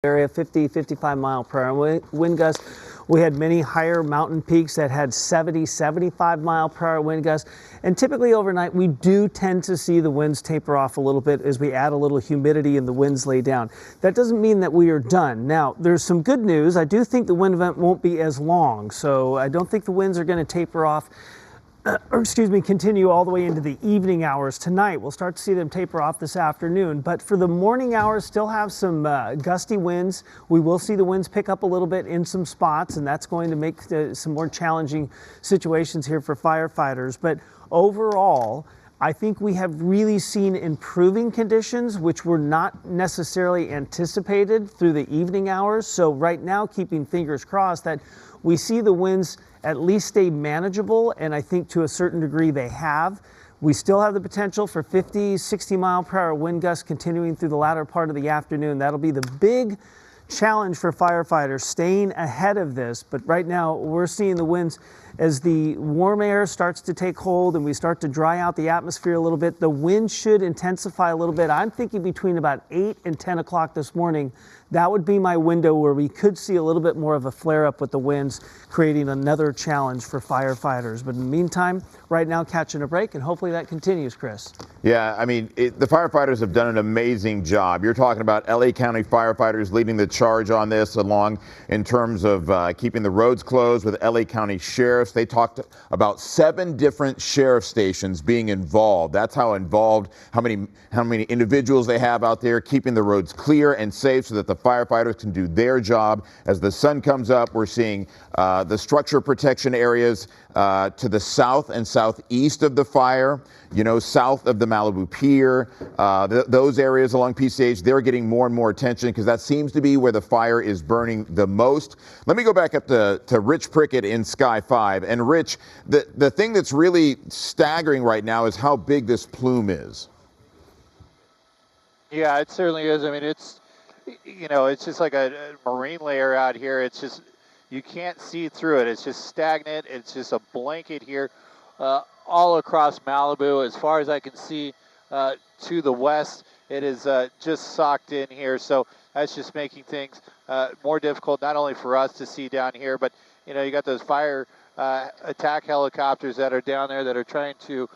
area, 50, 55 mile per hour wind gusts. We had many higher mountain peaks that had 70, 75 mile per hour wind gusts. And typically overnight, we do tend to see the winds taper off a little bit as we add a little humidity and the winds lay down. That doesn't mean that we are done. Now, there's some good news. I do think the wind event won't be as long, so I don't think the winds are going to taper off. Continue all the way into the evening hours tonight. We'll start to see them taper off this afternoon. But for the morning hours, still have some gusty winds. We will see the winds pick up a little bit in some spots, and that's going to make some more challenging situations here for firefighters. But overall, I think we have really seen improving conditions, which were not necessarily anticipated through the evening hours. So right now, keeping fingers crossed that we see the winds at least stay manageable, and I think to a certain degree they have. We still have the potential for 50, 60 mile per hour wind gusts continuing through the latter part of the afternoon. That'll be the big challenge for firefighters, staying ahead of this. But right now we're seeing the winds as the warm air starts to take hold and we start to dry out the atmosphere a little bit. The wind should intensify a little bit. I'm thinking between about 8 and 10 o'clock this morning. That would be my window where we could see a little bit more of a flare up with the winds, creating another challenge for firefighters. But in the meantime, right now catching a break, and hopefully that continues, Chris. Yeah, I mean, the firefighters have done an amazing job. You're talking about LA County firefighters leading the charge on this, along in terms of keeping the roads closed with LA County sheriffs. They talked about 7 different sheriff stations being involved. That's how involved, how many individuals they have out there keeping the roads clear and safe so that the firefighters can do their job. As the sun comes up, we're seeing the structure protection areas to the south and southeast of the fire, you know, south of the Malibu Pier, those areas along PCH, they're getting more and more attention because that seems to be where the fire is burning the most. Let me go back up to Rich Prickett in Sky 5. And Rich, the thing that's really staggering right now is how big this plume is. Yeah, it certainly is. I mean, it's, you know, it's just like a marine layer out here. It's just, you can't see through it. It's just stagnant. It's just a blanket here all across Malibu. As far as I can see to the west, it is just socked in here. So that's just making things more difficult, not only for us to see down here, but, you know, you got those fire attack helicopters that are down there that are trying to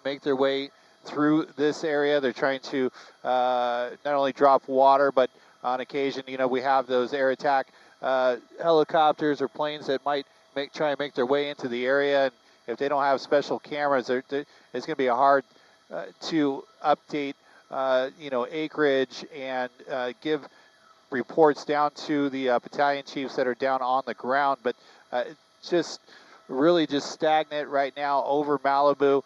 make their way through this area. They're trying to not only drop water, but on occasion, you know, we have those air attack helicopters or planes that might try and make their way into the area. And if they don't have special cameras, it's going to be hard to update, you know, acreage and give reports down to the battalion chiefs that are down on the ground. But it's just really just stagnant right now over Malibu.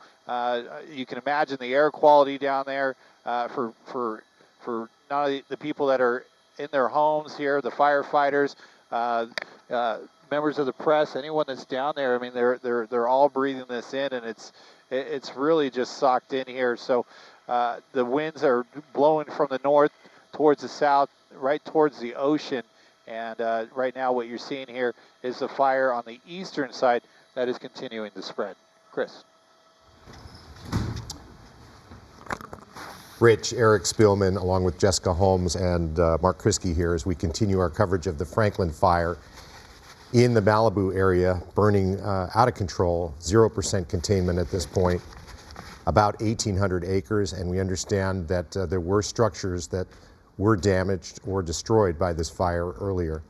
You can imagine the air quality down there for not only the people that are in their homes here, the firefighters, members of the press, anyone that's down there. I mean, they're all breathing this in, and it's really just socked in here. So the winds are blowing from the north towards the south, right towards the ocean. And right now what you're seeing here is the fire on the eastern side that is continuing to spread. Chris. Rich, Eric Spielman, along with Jessica Holmes and Mark Kriske here as we continue our coverage of the Franklin fire in the Malibu area, burning out of control, 0% containment at this point, about 1,800 acres, and we understand that there were structures that were damaged or destroyed by this fire earlier.